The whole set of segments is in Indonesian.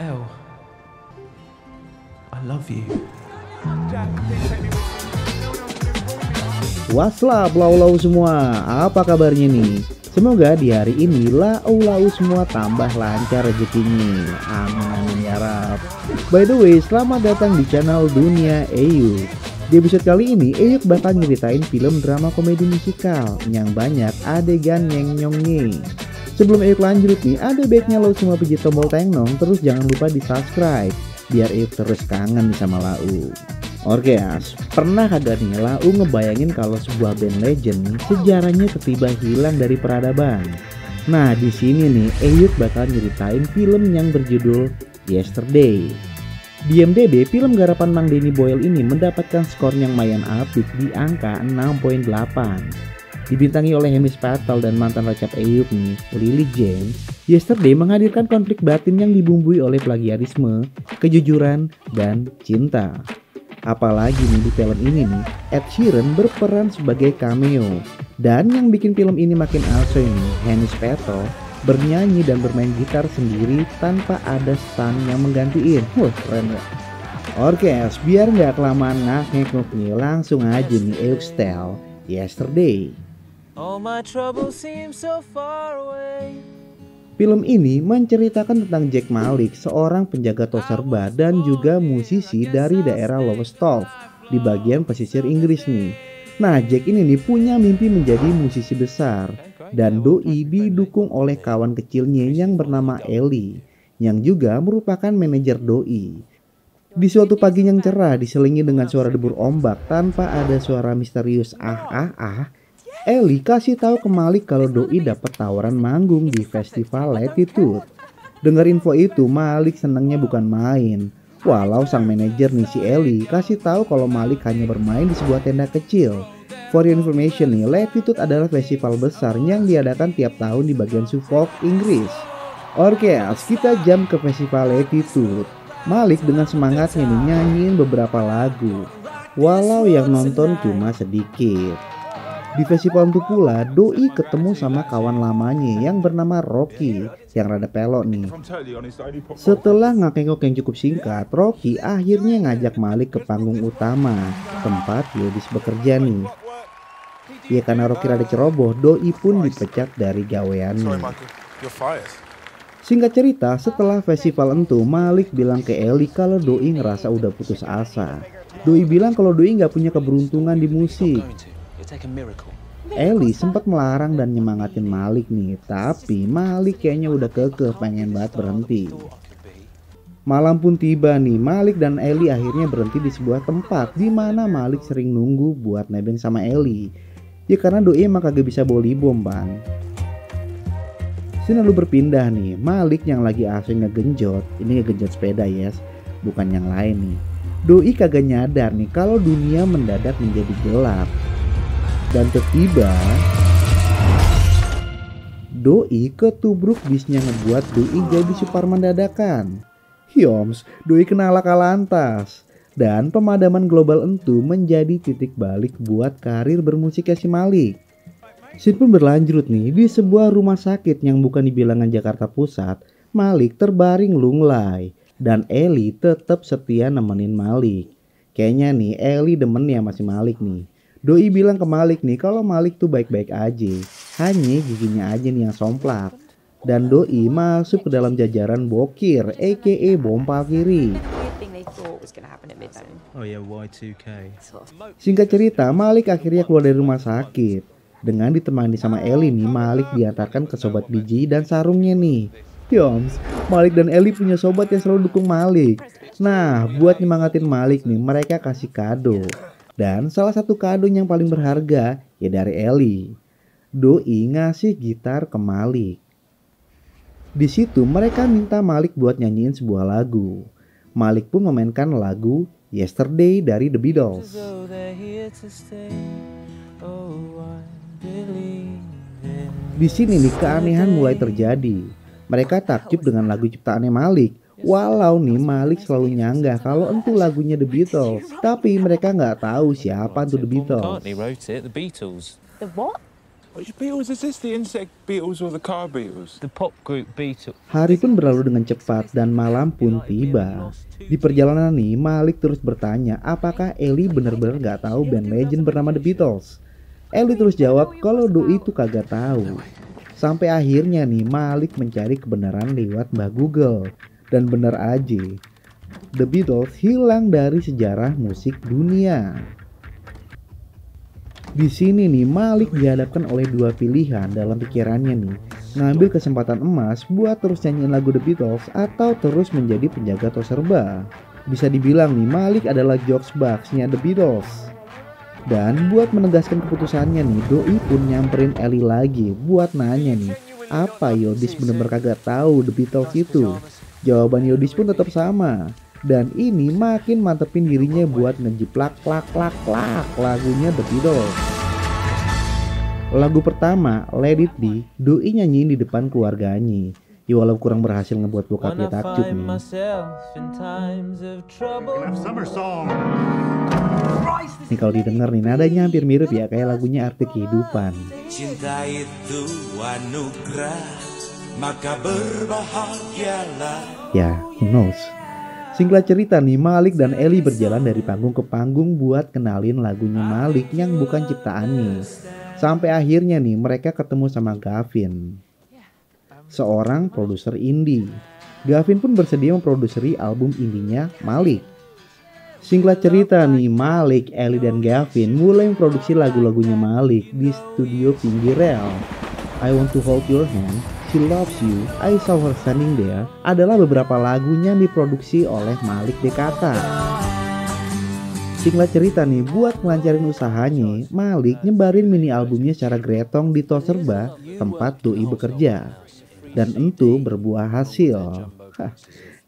Elle, I love you. What's up lau-lau semua, apa kabarnya nih? Semoga di hari ini lau-lau semua tambah lancar rezekinya. Amin amin ya Rab. By the way, selamat datang di channel Dunia Eyuk. Di episode kali ini, Eyuk bakal nyeritain film drama komedi musikal yang banyak adegan nyeng-nyongnya. Sebelum Eyuk lanjut nih, ada baiknya lo semua pijit tombol tengnong, terus jangan lupa di subscribe biar Eyuk terus kangen sama lau. Oke guys, pernah kagak nih lau ngebayangin kalau sebuah band legend sejarahnya tiba-tiba hilang dari peradaban? Nah di sini nih Eyuk bakal nyeritain film yang berjudul Yesterday. Di IMDb, film garapan Mang Denny Boyle ini mendapatkan skor yang lumayan apik di angka 6.8. Dibintangi oleh Hamish Patel dan mantan recap Eyuk nih, Lily James, Yesterday menghadirkan konflik batin yang dibumbui oleh plagiarisme, kejujuran, dan cinta. Apalagi nih di film ini nih, Ed Sheeran berperan sebagai cameo. Dan yang bikin film ini makin asoy nih, Hamish Patel bernyanyi dan bermain gitar sendiri tanpa ada stunt yang menggantiin. Wah keren ya. Oke, biar nggak kelamaan ngak-ngek nih, langsung aja nih Eyuk style Yesterday. All my troubles seem so far away. Film ini menceritakan tentang Jack Malik, seorang penjaga tol serba dan juga musisi dari daerah Lowestoft di bagian pesisir Inggris nih. Nah, Jack ini nih punya mimpi menjadi musisi besar dan doi didukung oleh kawan kecilnya yang bernama Ellie yang juga merupakan manajer doi. Di suatu pagi yang cerah diselingi dengan suara debur ombak tanpa ada suara misterius Ellie kasih tahu ke Malik kalau doi dapat tawaran manggung di festival Latitude. Dengar info itu, Malik senangnya bukan main. Walau sang manajer nih si Ellie kasih tahu kalau Malik hanya bermain di sebuah tenda kecil. For your information nih, Latitude adalah festival besar yang diadakan tiap tahun di bagian Suffolk, Inggris. Oke, kita jam ke festival Latitude. Malik dengan semangatnya nih nyanyiin beberapa lagu, walau yang nonton cuma sedikit. Di festival itu pula doi ketemu sama kawan lamanya yang bernama Rocky yang rada pelok nih. Setelah ngakengok yang cukup singkat, Rocky akhirnya ngajak Malik ke panggung utama tempat Yudis bekerja nih. Ya karena Rocky rada ceroboh, doi pun dipecat dari gaweannya. Singkat cerita, setelah festival itu Malik bilang ke Ellie kalau doi ngerasa udah putus asa. Doi bilang kalau doi nggak punya keberuntungan di musik. Ellie sempat melarang dan nyemangatin Malik nih, tapi Malik kayaknya udah kekeh pengen banget berhenti. Malam pun tiba nih, Malik dan Ellie akhirnya berhenti di sebuah tempat di mana Malik sering nunggu buat nebeng sama Ellie. Ya karena doi emang kagak bisa boli bom bang. Sini lalu berpindah nih, Malik yang lagi asing ngegenjot, ini ngegenjot sepeda yes, bukan yang lain nih. Doi kagak nyadar nih kalau dunia mendadak menjadi gelap. Dan tiba-tiba doi ketubruk bisnya ngebuat doi jadi Superman dadakan. Hyoms, doi kena laka lantas. Dan pemadaman global entu menjadi titik balik buat karir bermusiknya si Malik. Scene pun berlanjut nih di sebuah rumah sakit yang bukan di bilangan Jakarta Pusat. Malik terbaring lunglai dan Ellie tetap setia nemenin Malik. Kayaknya nih Ellie demen ya masih Malik nih. Doi bilang ke Malik nih kalau Malik tuh baik-baik aja, hanya giginya aja nih yang somplak. Dan doi masuk ke dalam jajaran bokir, aka bom kiri. Oh yeah, Y2K. Singkat cerita, Malik akhirnya keluar dari rumah sakit. Dengan ditemani sama Ellie nih, Malik diantarkan ke sobat biji dan sarungnya nih. Yoms, Malik dan Ellie punya sobat yang selalu dukung Malik. Nah, buat nyemangatin Malik nih, mereka kasih kado. Dan salah satu kado yang paling berharga ya dari Ellie. Doi ngasih gitar ke Malik. Di situ mereka minta Malik buat nyanyiin sebuah lagu. Malik pun memainkan lagu Yesterday dari The Beatles. Di sini nih keanehan mulai terjadi. Mereka takjub dengan lagu ciptaannya Malik. Walau nih Malik selalu nyanggah kalau itu lagunya The Beatles, tapi mereka nggak tahu siapa tuh The Beatles. McCartney wrote it, the Beatles. The what? Which Beatles is this? The insect Beatles or the car Beatles? The pop group Beatles. Hari pun berlalu dengan cepat dan malam pun tiba. Di perjalanan nih, Malik terus bertanya apakah Ellie benar-benar gak tahu band legend bernama The Beatles. Ellie terus jawab kalau Doi itu kagak tahu. Sampai akhirnya nih Malik mencari kebenaran lewat Mbah Google. Dan benar aja, The Beatles hilang dari sejarah musik dunia. Di sini nih Malik dihadapkan oleh dua pilihan dalam pikirannya nih. Ngambil kesempatan emas buat terus nyanyiin lagu The Beatles atau terus menjadi penjaga toserba. Bisa dibilang nih Malik adalah George Bucks-nya The Beatles. Dan buat menegaskan keputusannya nih, Doi pun nyamperin Ellie lagi buat nanya nih, apa Yodis bener-bener kagak tahu The Beatles itu? Jawaban Yodis pun tetap sama. Dan ini makin mantepin dirinya buat ngejiplak lagunya The Beatles. Lagu pertama, Let It Be, Doi nyanyiin di depan keluarganya. Ya walau kurang berhasil ngebuat bokapnya takjub nih. Nih kalau didengar nih nadanya hampir mirip ya kayak lagunya Arti Kehidupan. Cinta itu anugerah, maka berbahagialah. Ya, who knows. Singkat cerita nih, Malik dan Ellie berjalan dari panggung ke panggung buat kenalin lagunya Malik yang bukan ciptaannya. Sampai akhirnya nih mereka ketemu sama Gavin, seorang produser indie. Gavin pun bersedia memproduseri album indinya Malik. Singkat cerita nih, Malik, Ellie dan Gavin mulai memproduksi lagu-lagunya Malik di studio pinggir rel. I Want to Hold Your Hand, She Loves You, I Saw Her Standing There adalah beberapa lagunya yang diproduksi oleh Malik Dekata. Singkat cerita nih, buat melancarin usahanya, Malik nyebarin mini albumnya secara gretong di Toserba, tempat Doi bekerja. Dan itu berbuah hasil.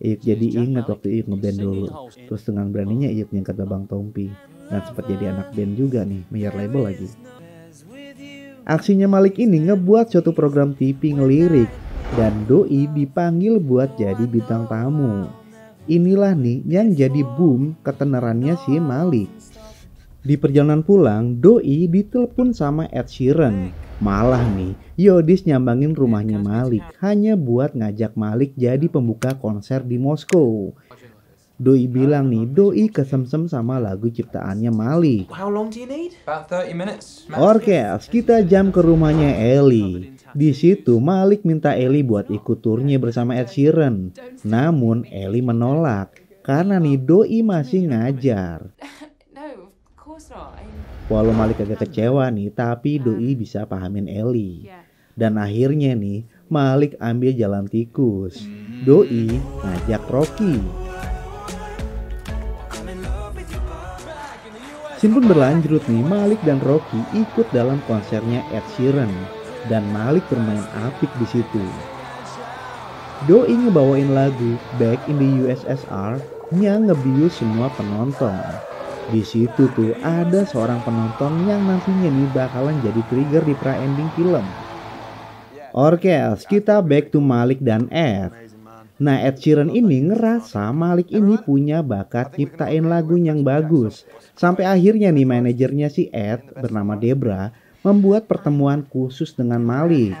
Iyuk jadi ingat waktu Iyuk ngeband dulu. Terus dengan beraninya Iyuk nyangkat Bang Tompi. Dan sempat jadi anak band juga nih, mayor label lagi. Aksinya Malik ini ngebuat suatu program TV ngelirik dan Doi dipanggil buat jadi bintang tamu. Inilah nih yang jadi boom ketenarannya si Malik. Di perjalanan pulang, Doi ditelepon sama Ed Sheeran. Malah nih, Yodis nyambangin rumahnya Malik hanya buat ngajak Malik jadi pembuka konser di Moskow. Doi bilang nih, Doi kesemsem sama lagu ciptaannya Malik. How long do you need? About 30 minutes. Oke, kita jam ke rumahnya Ellie. Di situ Malik minta Ellie buat ikut turnya bersama Ed Sheeran. Namun Ellie menolak karena nih Doi masih ngajar. No, of course not. Walau Malik agak kecewa nih, tapi Doi bisa pahamin Ellie. Dan akhirnya nih Malik ambil jalan tikus. Doi ngajak Rocky. Scene pun berlanjut nih, Malik dan Rocky ikut dalam konsernya Ed Sheeran dan Malik bermain apik di situ. Doi ngebawain lagu Back in the USSR yang ngebius semua penonton. Di situ tuh ada seorang penonton yang nantinya nih bakalan jadi trigger di pra-ending film. Oke, kita back to Malik dan Ed. Nah, Ed Sheeran ini ngerasa Malik ini punya bakat nyiptain lagu yang bagus. Sampai akhirnya nih manajernya si Ed bernama Debra membuat pertemuan khusus dengan Malik.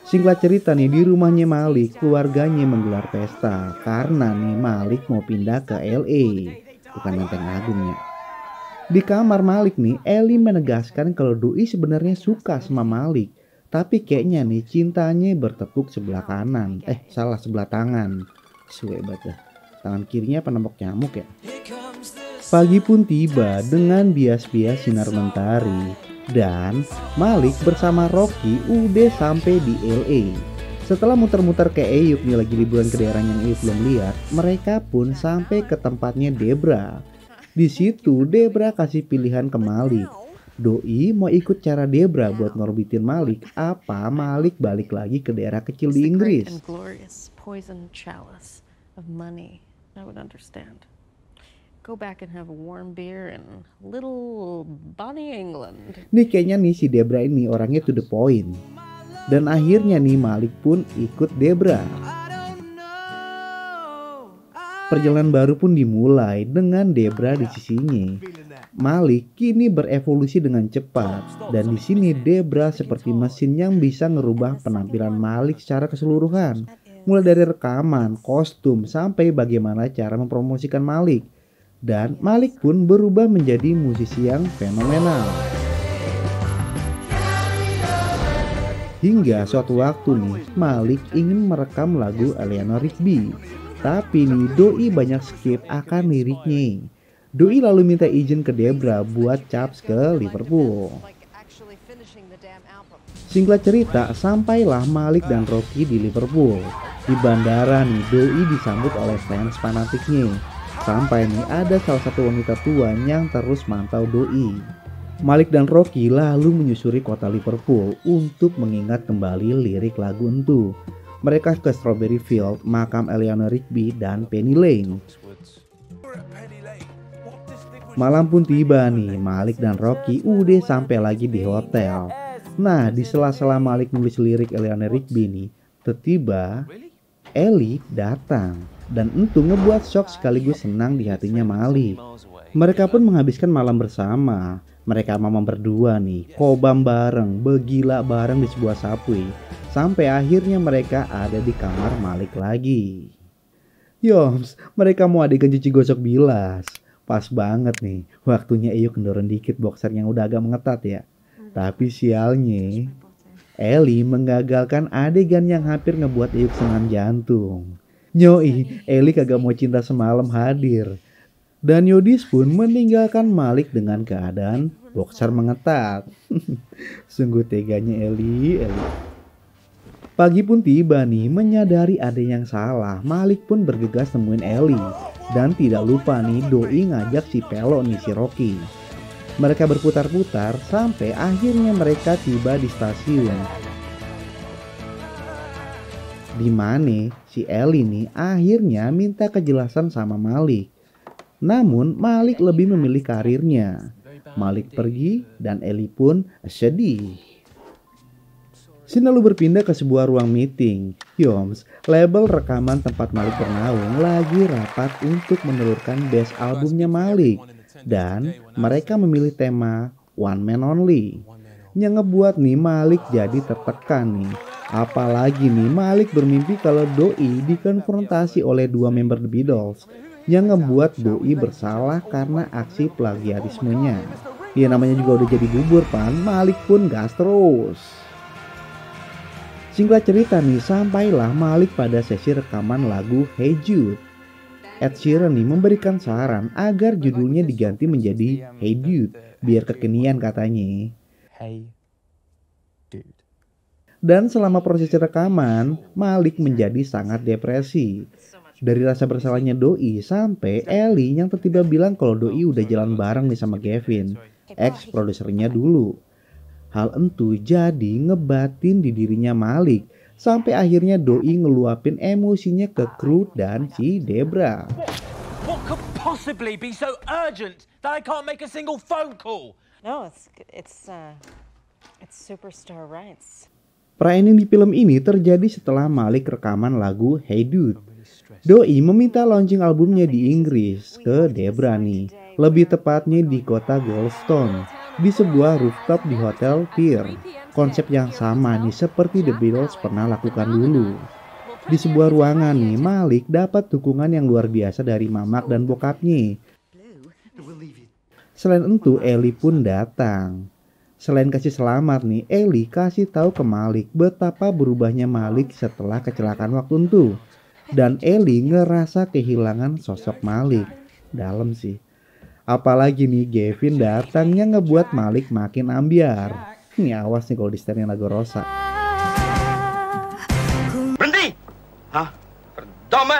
Singkat cerita nih, di rumahnya Malik, keluarganya menggelar pesta karena nih Malik mau pindah ke LA, bukan Menteng Agung ya. Di kamar Malik nih, Ellie menegaskan kalau Doi sebenarnya suka sama Malik, tapi kayaknya nih cintanya bertepuk sebelah kanan, sebelah tangan. Suwe banget. Tangan kirinya penembok nyamuk ya. Pagi pun tiba dengan bias-bias sinar mentari dan Malik bersama Rocky udah sampai di LA. Setelah muter-muter ke Eyüp nih lagi liburan ke daerah yang Eyüp belum lihat, mereka pun sampai ke tempatnya Debra. Di situ Debra kasih pilihan ke Malik. Doi mau ikut cara Debra buat ngorbitin Malik, apa Malik balik lagi ke daerah kecil di Inggris. I would understand. Go back and have a warm beer in little Bonnie England. Nih kayaknya nih si Debra ini orangnya to the point. Dan akhirnya nih Malik pun ikut Debra. Perjalanan baru pun dimulai dengan Debra di sisinya. Malik kini berevolusi dengan cepat, dan di sini Debra seperti mesin yang bisa ngerubah penampilan Malik secara keseluruhan, mulai dari rekaman, kostum, sampai bagaimana cara mempromosikan Malik. Dan Malik pun berubah menjadi musisi yang fenomenal. Hingga suatu waktu nih, Malik ingin merekam lagu Eleanor Rigby. Tapi nih, Doi banyak skip akan liriknya. Doi lalu minta izin ke Debra buat caps ke Liverpool. Singkat cerita, sampailah Malik dan Rocky di Liverpool. Di bandara nih, Doi disambut oleh fans fanatiknya. Sampai nih ada salah satu wanita tua yang terus mantau Doi. Malik dan Rocky lalu menyusuri kota Liverpool untuk mengingat kembali lirik lagu itu. Mereka ke Strawberry Field, makam Eleanor Rigby dan Penny Lane. Malam pun tiba nih, Malik dan Rocky udah sampai lagi di hotel. Nah, di sela-sela Malik nulis lirik Eleanor Rigby nih, tiba-tiba Ellie datang. Dan itu ngebuat shock sekaligus senang di hatinya Malik. Mereka pun menghabiskan malam bersama. Mereka mama berdua nih, kobam bareng, begila bareng di sebuah subway. Sampai akhirnya mereka ada di kamar Malik lagi. Yoms, mereka mau adegan cuci gosok bilas. Pas banget nih, waktunya Eyu kendorong dikit boxer yang udah agak mengetat ya. Tapi sialnya, Ellie menggagalkan adegan yang hampir ngebuat Eyu senam jantung. Nyoi, Ellie kagak mau cinta semalam hadir. Dan Yodis pun meninggalkan Malik dengan keadaan boxer mengetat. Sungguh teganya Ellie. Pagi pun tiba nih, menyadari ada yang salah. Malik pun bergegas nemuin Ellie. Dan tidak lupa nih, Doi ngajak si Pelo nih, si Rocky. Mereka berputar-putar sampai akhirnya mereka tiba di stasiun. Dimana si Ellie nih akhirnya minta kejelasan sama Malik. Namun Malik lebih memilih karirnya. Malik pergi dan Ellie pun sedih. Scene lalu berpindah ke sebuah ruang meeting. Yoms, label rekaman tempat Malik bernaung lagi rapat untuk menelurkan best albumnya Malik. Dan mereka memilih tema One Man Only. Yang ngebuat nih Malik jadi tertekan nih. Apalagi nih Malik bermimpi kalau Doi dikonfrontasi oleh dua member The Beatles. Yang ngebuat Doi bersalah karena aksi plagiarismenya. Ya namanya juga udah jadi bubur pan, Malik pun gas terus. Singkat cerita nih, sampailah Malik pada sesi rekaman lagu Hey Jude. Ed Sheeran nih memberikan saran agar judulnya diganti menjadi Hey Dude, biar kekinian katanya. Hey dude. Dan selama proses rekaman, Malik menjadi sangat depresi. Dari rasa bersalahnya Doi sampai Ellie yang tiba-tiba bilang kalau Doi udah jalan bareng nih sama Gavin, ex produsernya dulu. Hal itu jadi ngebatin di dirinya Malik. Sampai akhirnya Doi ngeluapin emosinya ke kru dan si Debra. What could possibly be so urgent that I can't make a single phone call? No, it's superstar rights. Perayaan di film ini terjadi setelah Malik rekaman lagu Hey Dude. Doi meminta launching albumnya di Inggris ke Debra nih. Lebih tepatnya di kota Goldstone, di sebuah rooftop di Hotel Pier. Konsep yang sama nih seperti The Beatles pernah lakukan dulu. Di sebuah ruangan nih, Malik dapat dukungan yang luar biasa dari mamak dan bokapnya. Selain itu, Ellie pun datang. Selain kasih selamat nih, Ellie kasih tahu ke Malik betapa berubahnya Malik setelah kecelakaan waktu itu. Dan Ellie ngerasa kehilangan sosok Malik. Dalam sih. Apalagi nih Gavin datang yang ngebuat Malik makin ambiar. Ini awas nih kalau di setelin lagu Rosa. Berhenti! Hah? Verdomme!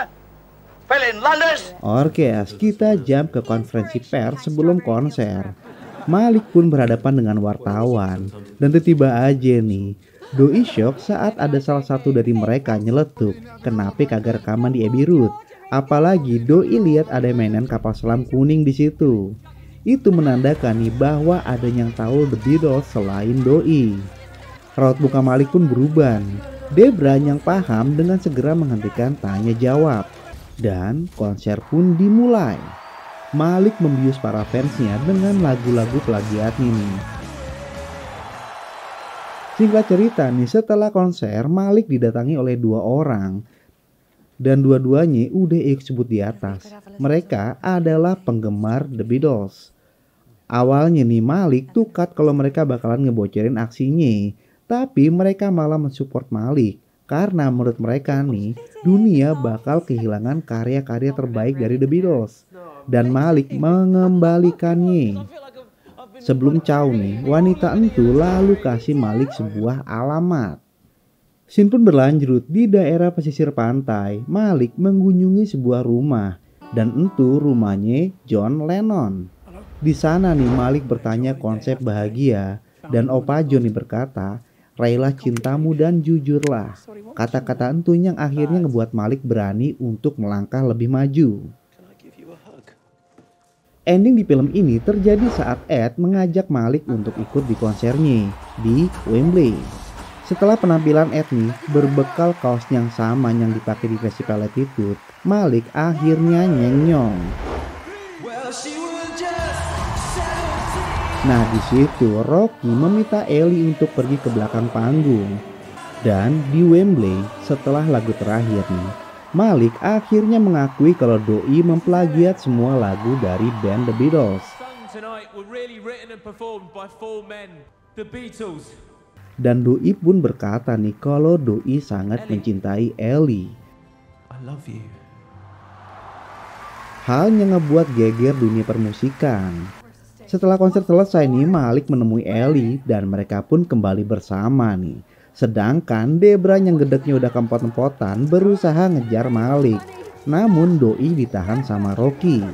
Landes! Oke, kita jump ke konferensi pers sebelum konser. Malik pun berhadapan dengan wartawan. Dan tiba aja nih, Doi shock saat ada salah satu dari mereka nyeletuk kenapa kagak rekaman di Abbey Road. Apalagi Doi lihat ada mainan kapal selam kuning di situ. Itu menandakan nih bahwa ada yang tahu The Beatles selain Doi. Raut muka Malik pun berubah. Debra yang paham dengan segera menghentikan tanya jawab. Dan konser pun dimulai. Malik membius para fansnya dengan lagu-lagu plagiatnya nih. Singkat cerita nih, setelah konser Malik didatangi oleh 2 orang. Dan dua-duanya udah sebut di atas. Mereka adalah penggemar The Beatles. Awalnya nih Malik tuh cut kalau mereka bakalan ngebocorin aksinya. Tapi mereka malah mensupport Malik. Karena menurut mereka nih, dunia bakal kehilangan karya-karya terbaik dari The Beatles. Dan Malik mengembalikannya. Sebelum caw nih, wanita itu lalu kasih Malik sebuah alamat. Scene pun berlanjut di daerah pesisir pantai. Malik mengunjungi sebuah rumah. Dan itu rumahnya John Lennon. Di sana nih Malik bertanya konsep bahagia. Dan Opa John berkata, raihlah cintamu dan jujurlah. Kata-kata itu yang akhirnya ngebuat Malik berani untuk melangkah lebih maju. Ending di film ini terjadi saat Ed mengajak Malik untuk ikut di konsernya di Wembley. Setelah penampilan Ed nih berbekal kaos yang sama yang dipakai di Festival Latitude, Malik akhirnya nyenyong. Nah di situ Rocky meminta Ellie untuk pergi ke belakang panggung. Dan di Wembley setelah lagu terakhir nih, Malik akhirnya mengakui kalau Doi memplagiat semua lagu dari band The Beatles. Dan Doi pun berkata nih kalau Doi sangat mencintai Ellie. Hal yang ngebuat geger dunia permusikan. Setelah konser selesai nih Malik menemui Ellie dan mereka pun kembali bersama nih. Sedangkan Debra yang gedeknya udah kempot-kempotan berusaha ngejar Malik. Namun Doi ditahan sama Rocky.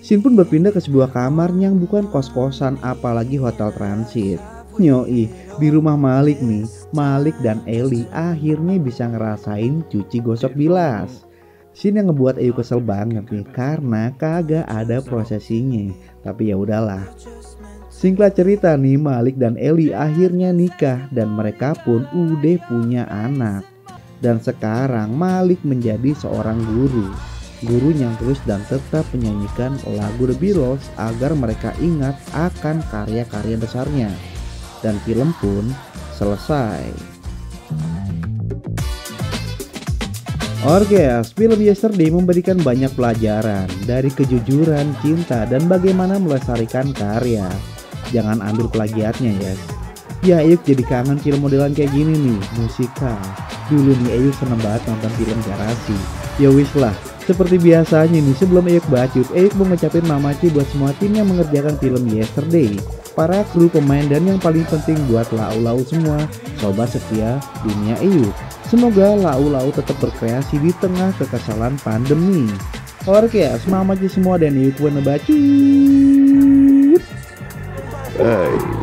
Scene pun berpindah ke sebuah kamar yang bukan kos-kosan apalagi hotel transit. Nyoi, di rumah Malik nih, Malik dan Ellie akhirnya bisa ngerasain cuci gosok bilas. Scene yang ngebuat Ayu kesel banget nih karena kagak ada prosesinya. Tapi ya udahlah. Singkat cerita nih Malik dan Ellie akhirnya nikah dan mereka pun udah punya anak. Dan sekarang Malik menjadi seorang guru. Guru yang terus dan tetap menyanyikan lagu The Beatles agar mereka ingat akan karya-karya besarnya. Dan film pun selesai. Oke, film Yesterday memberikan banyak pelajaran dari kejujuran, cinta, dan bagaimana melestarikan karya. Jangan ambil plagiatnya ya. Ya Ayuk jadi kangen film modelan kayak gini nih, musikal. Dulu nih Ayuk seneng banget nonton film garasi. Ya wis lah, seperti biasanya nih sebelum Ayuk bacot, Ayuk mau ngucapin mamaci buat semua tim yang mengerjakan film Yesterday. Para kru, pemain, dan yang paling penting buat lau-lau semua, sobat setia dunia Ayuk. Semoga lau-lau tetap berkreasi di tengah kekesalan pandemi. Oke, semangat semua dan Ayuk wanna bacot. Hey.